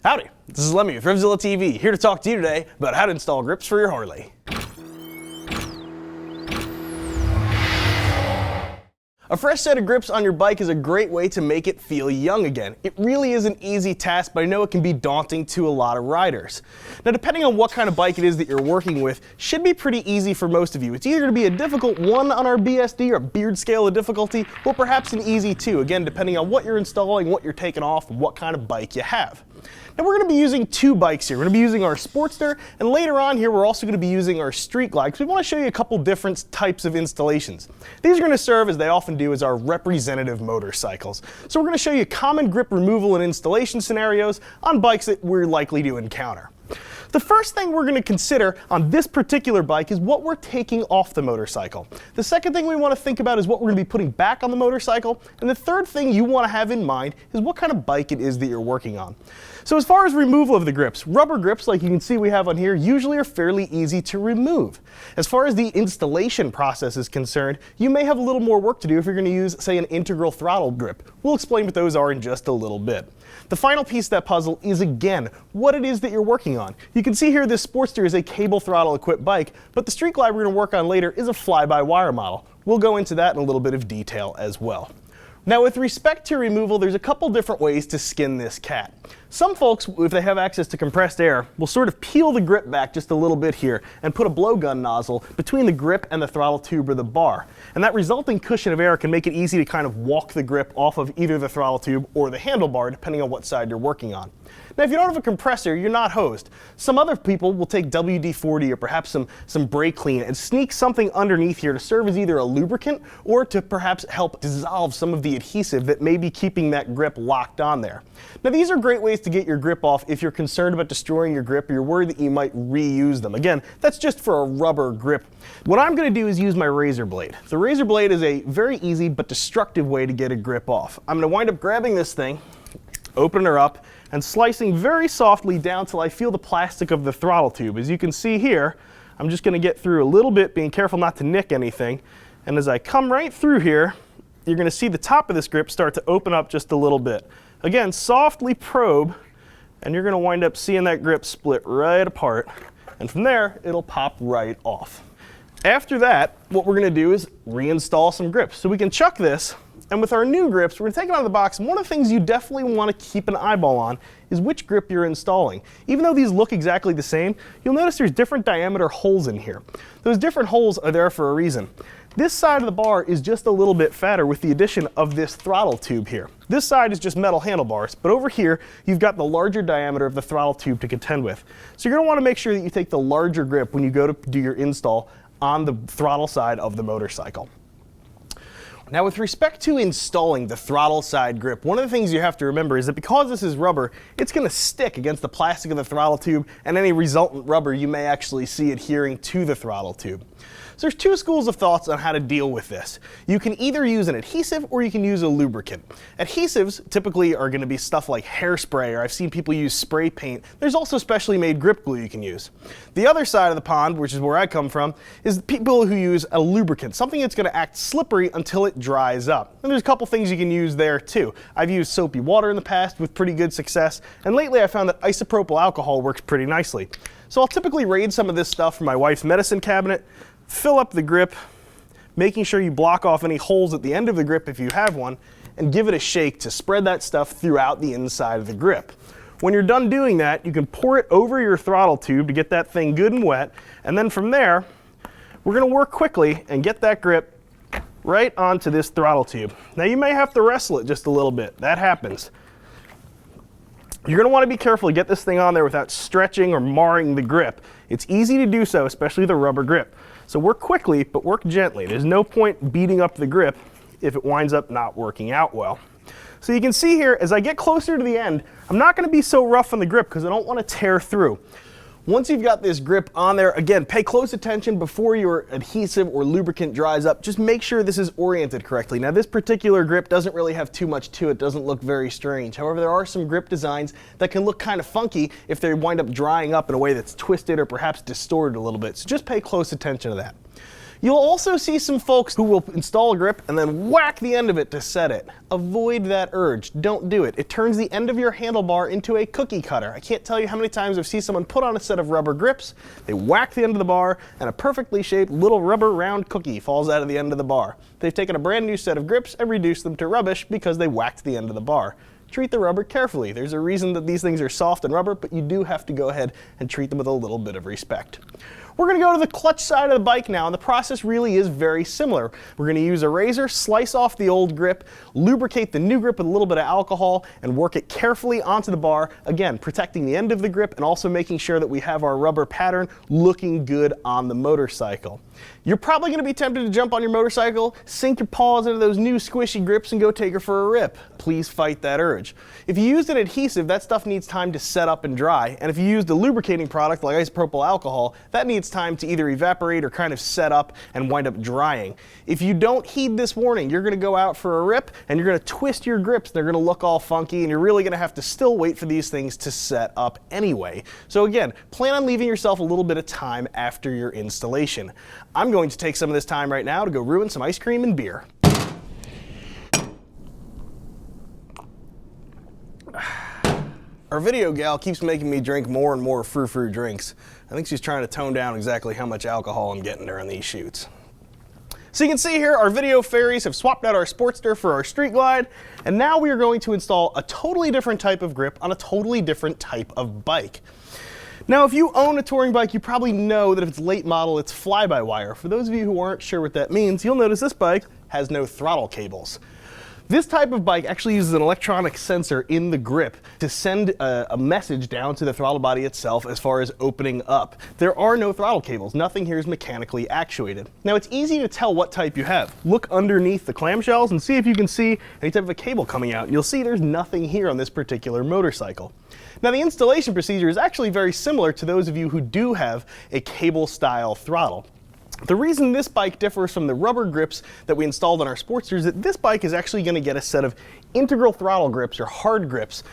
Howdy, this is Lemmy with RevZilla TV, here to talk to you today about how to install grips for your Harley. A fresh set of grips on your bike is a great way to make it feel young again. It really is an easy task, but I know it can be daunting to a lot of riders. Now, depending on what kind of bike it is that you're working with, should be pretty easy for most of you. It's either going to be a difficult 1 on our BSD or beard scale of difficulty, or perhaps an easy 2, again, depending on what you're installing, what you're taking off, and what kind of bike you have. Now we're going to be using 2 bikes here. We're going to be using our Sportster, and later on here we're also going to be using our Street Glide, because we want to show you a couple different types of installations. These are going to serve, as they often do, as our representative motorcycles. So we're going to show you common grip removal and installation scenarios on bikes that we're likely to encounter. The first thing we're going to consider on this particular bike is what we're taking off the motorcycle. The second thing we want to think about is what we're going to be putting back on the motorcycle. And the third thing you want to have in mind is what kind of bike it is that you're working on. So as far as removal of the grips, rubber grips like you can see we have on here usually are fairly easy to remove. As far as the installation process is concerned, you may have a little more work to do if you're going to use, say, an integral throttle grip. We'll explain what those are in just a little bit. The final piece of that puzzle is, again, what it is that you're working on. You can see here this Sportster is a cable throttle equipped bike, but the Street Glide we're going to work on later is a fly-by-wire model. We'll go into that in a little bit of detail as well. Now, with respect to removal, there's a couple different ways to skin this cat. Some folks, if they have access to compressed air, will sort of peel the grip back just a little bit here and put a blowgun nozzle between the grip and the throttle tube or the bar. And that resulting cushion of air can make it easy to kind of walk the grip off of either the throttle tube or the handlebar, depending on what side you're working on. Now, if you don't have a compressor, you're not hosed. Some other people will take WD-40 or perhaps some brake clean and sneak something underneath here to serve as either a lubricant or to perhaps help dissolve some of the adhesive that may be keeping that grip locked on there. Now, these are great ways to get your grip off if you're concerned about destroying your grip or you're worried that you might reuse them. Again, that's just for a rubber grip. What I'm going to do is use my razor blade. The razor blade is a very easy but destructive way to get a grip off. I'm going to wind up grabbing this thing, opening her up, and slicing very softly down till I feel the plastic of the throttle tube. As you can see here, I'm just going to get through a little bit, being careful not to nick anything. And as I come right through here, you're going to see the top of this grip start to open up just a little bit. Again, softly probe, and you're going to wind up seeing that grip split right apart. And from there, it'll pop right off. After that, what we're going to do is reinstall some grips. So we can chuck this. And with our new grips, we're going to take it out of the box, and one of the things you definitely want to keep an eyeball on is which grip you're installing. Even though these look exactly the same, you'll notice there's different diameter holes in here. Those different holes are there for a reason. This side of the bar is just a little bit fatter with the addition of this throttle tube here. This side is just metal handlebars, but over here you've got the larger diameter of the throttle tube to contend with. So you're going to want to make sure that you take the larger grip when you go to do your install on the throttle side of the motorcycle. Now, with respect to installing the throttle side grip, one of the things you have to remember is that because this is rubber, it's going to stick against the plastic of the throttle tube, and any resultant rubber you may actually see adhering to the throttle tube. So there's 2 schools of thoughts on how to deal with this. You can either use an adhesive or you can use a lubricant. Adhesives typically are going to be stuff like hairspray, or I've seen people use spray paint. There's also specially made grip glue you can use. The other side of the pond, which is where I come from, is people who use a lubricant, something that's going to act slippery until it dries up. And there's a couple things you can use there too. I've used soapy water in the past with pretty good success, and lately I found that isopropyl alcohol works pretty nicely. So I'll typically raid some of this stuff from my wife's medicine cabinet, fill up the grip, making sure you block off any holes at the end of the grip if you have one, and give it a shake to spread that stuff throughout the inside of the grip. When you're done doing that, you can pour it over your throttle tube to get that thing good and wet, and then from there, we're going to work quickly and get that grip right onto this throttle tube. Now, you may have to wrestle it just a little bit. That happens. You're going to want to be careful to get this thing on there without stretching or marring the grip. It's easy to do so, especially the rubber grip. So work quickly, but work gently. There's no point beating up the grip if it winds up not working out well. So you can see here, as I get closer to the end, I'm not going to be so rough on the grip because I don't want to tear through. Once you've got this grip on there, again, pay close attention before your adhesive or lubricant dries up. Just make sure this is oriented correctly. Now, this particular grip doesn't really have too much to it. Doesn't look very strange. However, there are some grip designs that can look kind of funky if they wind up drying up in a way that's twisted or perhaps distorted a little bit. So just pay close attention to that. You'll also see some folks who will install a grip and then whack the end of it to set it. Avoid that urge. Don't do it. It turns the end of your handlebar into a cookie cutter. I can't tell you how many times I've seen someone put on a set of rubber grips, they whack the end of the bar, and a perfectly shaped little rubber round cookie falls out of the end of the bar. They've taken a brand new set of grips and reduced them to rubbish because they whacked the end of the bar. Treat the rubber carefully. There's a reason that these things are soft and rubber, but you do have to go ahead and treat them with a little bit of respect. We're going to go to the clutch side of the bike now, and the process really is very similar. We're going to use a razor, slice off the old grip, lubricate the new grip with a little bit of alcohol, and work it carefully onto the bar, again, protecting the end of the grip and also making sure that we have our rubber pattern looking good on the motorcycle. You're probably going to be tempted to jump on your motorcycle, sink your paws into those new squishy grips, and go take her for a rip. Please fight that urge. If you used an adhesive, that stuff needs time to set up and dry, and if you used a lubricating product like isopropyl alcohol, that needs time to either evaporate or kind of set up and wind up drying. If you don't heed this warning, you're going to go out for a rip and you're going to twist your grips. They're going to look all funky, and you're really going to have to still wait for these things to set up anyway. So again, plan on leaving yourself a little bit of time after your installation. I'm going to take some of this time right now to go ruin some ice cream and beer. Our video gal keeps making me drink more and more frou-frou drinks. I think she's trying to tone down exactly how much alcohol I'm getting during these shoots. So you can see here, our video fairies have swapped out our Sportster for our Street Glide, and now we are going to install a totally different type of grip on a totally different type of bike. Now, if you own a touring bike, you probably know that if it's late model, it's fly-by-wire. For those of you who aren't sure what that means, you'll notice this bike has no throttle cables. This type of bike actually uses an electronic sensor in the grip to send a message down to the throttle body itself as far as opening up. There are no throttle cables. Nothing here is mechanically actuated. Now, it's easy to tell what type you have. Look underneath the clamshells and see if you can see any type of a cable coming out. You'll see there's nothing here on this particular motorcycle. Now, the installation procedure is actually very similar to those of you who do have a cable-style throttle. The reason this bike differs from the rubber grips that we installed on our Sportster is that this bike is actually going to get a set of integral throttle grips, or hard grips.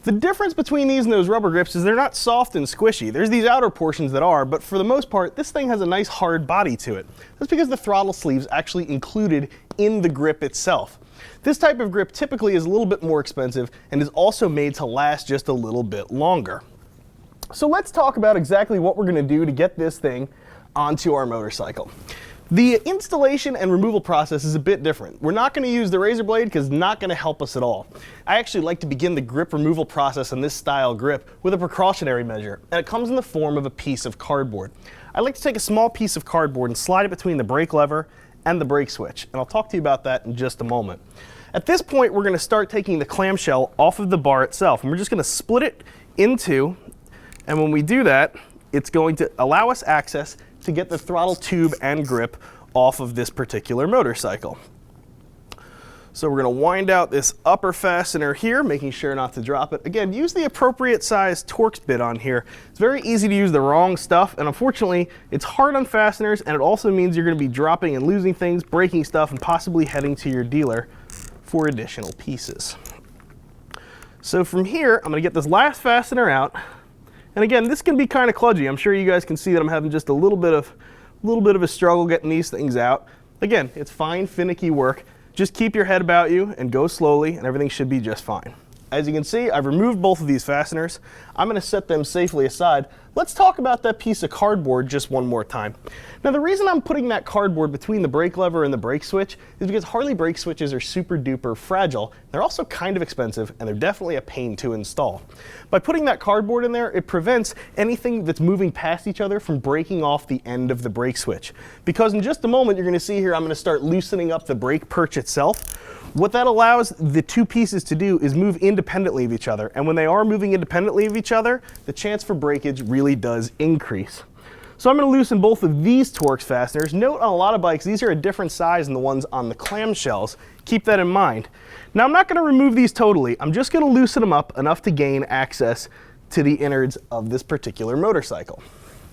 The difference between these and those rubber grips is they're not soft and squishy. There's these outer portions that are, but for the most part, this thing has a nice hard body to it. That's because the throttle sleeve's actually included in the grip itself. This type of grip typically is a little bit more expensive and is also made to last just a little bit longer. So let's talk about exactly what we're going to do to get this thing onto our motorcycle. The installation and removal process is a bit different. We're not going to use the razor blade because it's not going to help us at all. I actually like to begin the grip removal process on this style grip with a precautionary measure, and it comes in the form of a piece of cardboard. I like to take a small piece of cardboard and slide it between the brake lever and the brake switch, and I'll talk to you about that in just a moment. At this point, we're going to start taking the clamshell off of the bar itself, and we're just going to split it in two, and when we do that, it's going to allow us access to get the throttle tube and grip off of this particular motorcycle. So we're going to wind out this upper fastener here, making sure not to drop it. Again, use the appropriate size Torx bit on here. It's very easy to use the wrong stuff, and unfortunately, it's hard on fasteners, and it also means you're going to be dropping and losing things, breaking stuff, and possibly heading to your dealer for additional pieces. So from here, I'm going to get this last fastener out. And again, this can be kind of kludgy. I'm sure you guys can see that I'm having just a little bit of a struggle getting these things out. Again, it's fine, finicky work. Just keep your head about you and go slowly, and everything should be just fine. As you can see, I've removed both of these fasteners. I'm going to set them safely aside. Let's talk about that piece of cardboard just one more time. Now, the reason I'm putting that cardboard between the brake lever and the brake switch is because Harley brake switches are super duper fragile. They're also kind of expensive, and they're definitely a pain to install. By putting that cardboard in there, it prevents anything that's moving past each other from breaking off the end of the brake switch. Because in just a moment, you're going to see here, I'm going to start loosening up the brake perch itself. What that allows the two pieces to do is move independently of each other. And when they are moving independently of each other, the chance for breakage really does increase. So I'm going to loosen both of these Torx fasteners. Note on a lot of bikes, these are a different size than the ones on the clamshells. Keep that in mind. Now I'm not going to remove these totally. I'm just going to loosen them up enough to gain access to the innards of this particular motorcycle.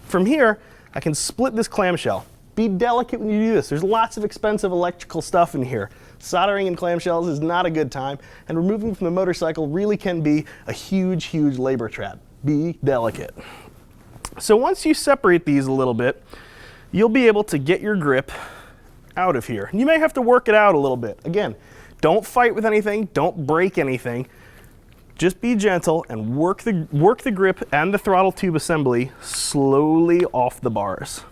From here, I can split this clamshell. Be delicate when you do this. There's lots of expensive electrical stuff in here. Soldering in clamshells is not a good time, and removing them from the motorcycle really can be a huge, huge labor trap. Be delicate. So once you separate these a little bit, you'll be able to get your grip out of here. You may have to work it out a little bit. Again, don't fight with anything, don't break anything. Just be gentle and work the grip and the throttle tube assembly slowly off the bars.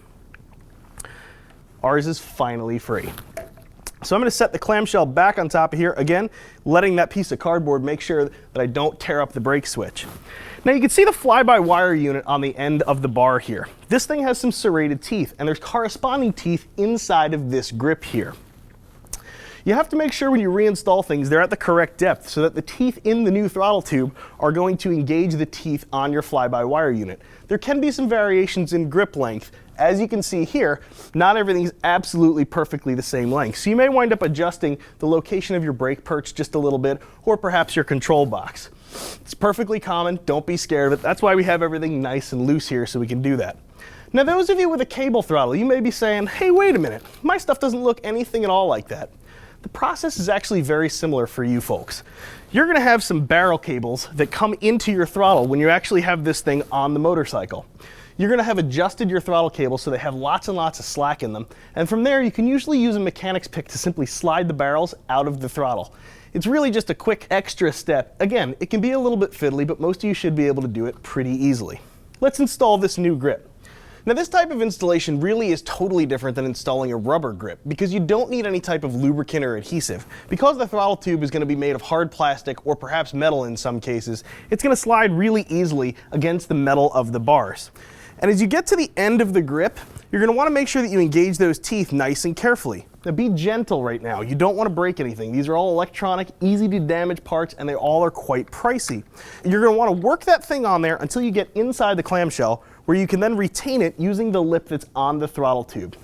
Ours is finally free. So I'm going to set the clamshell back on top of here, again, letting that piece of cardboard make sure that I don't tear up the brake switch. Now you can see the fly-by-wire unit on the end of the bar here. This thing has some serrated teeth, and there's corresponding teeth inside of this grip here. You have to make sure when you reinstall things they're at the correct depth so that the teeth in the new throttle tube are going to engage the teeth on your fly-by-wire unit. There can be some variations in grip length. As you can see here, not everything is absolutely perfectly the same length. So you may wind up adjusting the location of your brake perch just a little bit, or perhaps your control box. It's perfectly common, don't be scared of it. That's why we have everything nice and loose here so we can do that. Now those of you with a cable throttle, you may be saying, hey, wait a minute, my stuff doesn't look anything at all like that. The process is actually very similar for you folks. You're going to have some barrel cables that come into your throttle when you actually have this thing on the motorcycle. You're going to have adjusted your throttle cables so they have lots and lots of slack in them, and from there you can usually use a mechanic's pick to simply slide the barrels out of the throttle. It's really just a quick extra step. Again, it can be a little bit fiddly, but most of you should be able to do it pretty easily. Let's install this new grip. Now this type of installation really is totally different than installing a rubber grip because you don't need any type of lubricant or adhesive. Because the throttle tube is going to be made of hard plastic or perhaps metal in some cases, it's going to slide really easily against the metal of the bars. And as you get to the end of the grip, you're going to want to make sure that you engage those teeth nice and carefully. Now be gentle right now. You don't want to break anything. These are all electronic, easy to damage parts, and they all are quite pricey. You're going to want to work that thing on there until you get inside the clamshell, where you can then retain it using the lip that's on the throttle tube.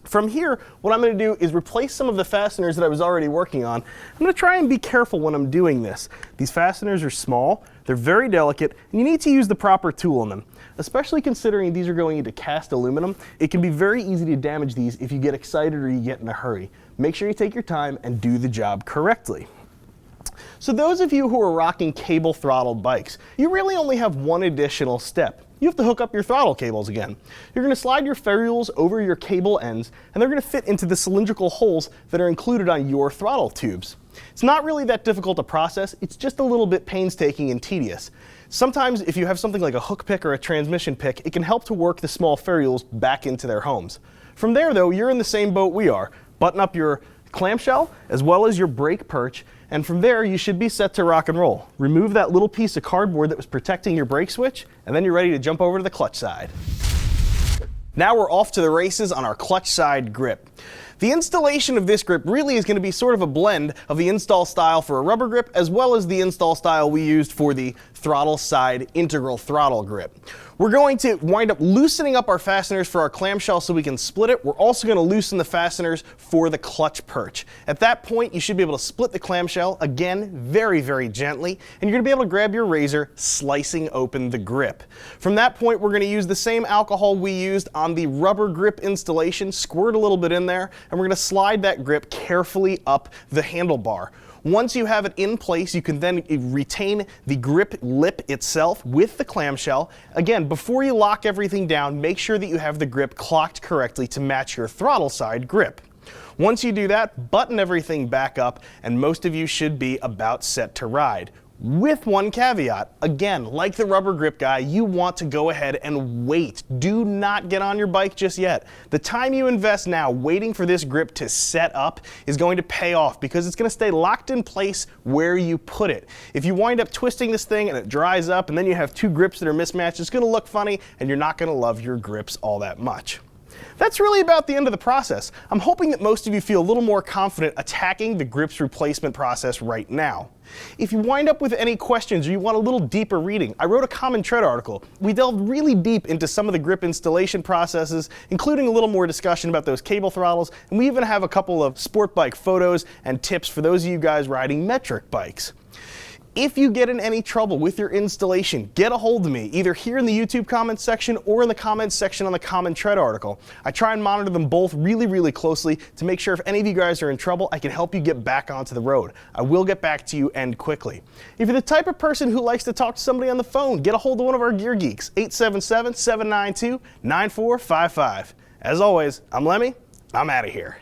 From here, what I'm going to do is replace some of the fasteners that I was already working on. I'm going to try and be careful when I'm doing this. These fasteners are small, they're very delicate, and you need to use the proper tool on them. Especially considering these are going into cast aluminum, it can be very easy to damage these if you get excited or you get in a hurry. Make sure you take your time and do the job correctly. So those of you who are rocking cable throttled bikes, you really only have one additional step. You have to hook up your throttle cables again. You're going to slide your ferrules over your cable ends, and they're going to fit into the cylindrical holes that are included on your throttle tubes. It's not really that difficult to process, it's just a little bit painstaking and tedious. Sometimes if you have something like a hook pick or a transmission pick, it can help to work the small ferrules back into their homes. From there though, you're in the same boat we are. Button up your clamshell as well as your brake perch, and from there you should be set to rock and roll. Remove that little piece of cardboard that was protecting your brake switch, and then you're ready to jump over to the clutch side. Now we're off to the races on our clutch side grip. The installation of this grip really is going to be sort of a blend of the install style for a rubber grip as well as the install style we used for the throttle side integral throttle grip. We're going to wind up loosening up our fasteners for our clamshell so we can split it. We're also going to loosen the fasteners for the clutch perch. At that point, you should be able to split the clamshell, again, very, very gently, and you're going to be able to grab your razor, slicing open the grip. From that point, we're going to use the same alcohol we used on the rubber grip installation, squirt a little bit in there, and we're going to slide that grip carefully up the handlebar. Once you have it in place, you can then retain the grip lip itself with the clamshell. Again, before you lock everything down, make sure that you have the grip clocked correctly to match your throttle side grip. Once you do that, button everything back up, and most of you should be about set to ride. With one caveat, again, like the rubber grip guy, you want to go ahead and wait. Do not get on your bike just yet. The time you invest now waiting for this grip to set up is going to pay off because it's going to stay locked in place where you put it. If you wind up twisting this thing and it dries up and then you have two grips that are mismatched, it's going to look funny and you're not going to love your grips all that much. That's really about the end of the process. I'm hoping that most of you feel a little more confident attacking the grips replacement process right now. If you wind up with any questions or you want a little deeper reading, I wrote a Common Tread article. We delved really deep into some of the grip installation processes, including a little more discussion about those cable throttles, and we even have a couple of sport bike photos and tips for those of you guys riding metric bikes. If you get in any trouble with your installation, get a hold of me, either here in the YouTube comments section or in the comments section on the Common Tread article. I try and monitor them both really, really closely to make sure if any of you guys are in trouble, I can help you get back onto the road. I will get back to you and quickly. If you're the type of person who likes to talk to somebody on the phone, get a hold of one of our gear geeks, 877-792-9455. As always, I'm Lemmy, I'm out of here.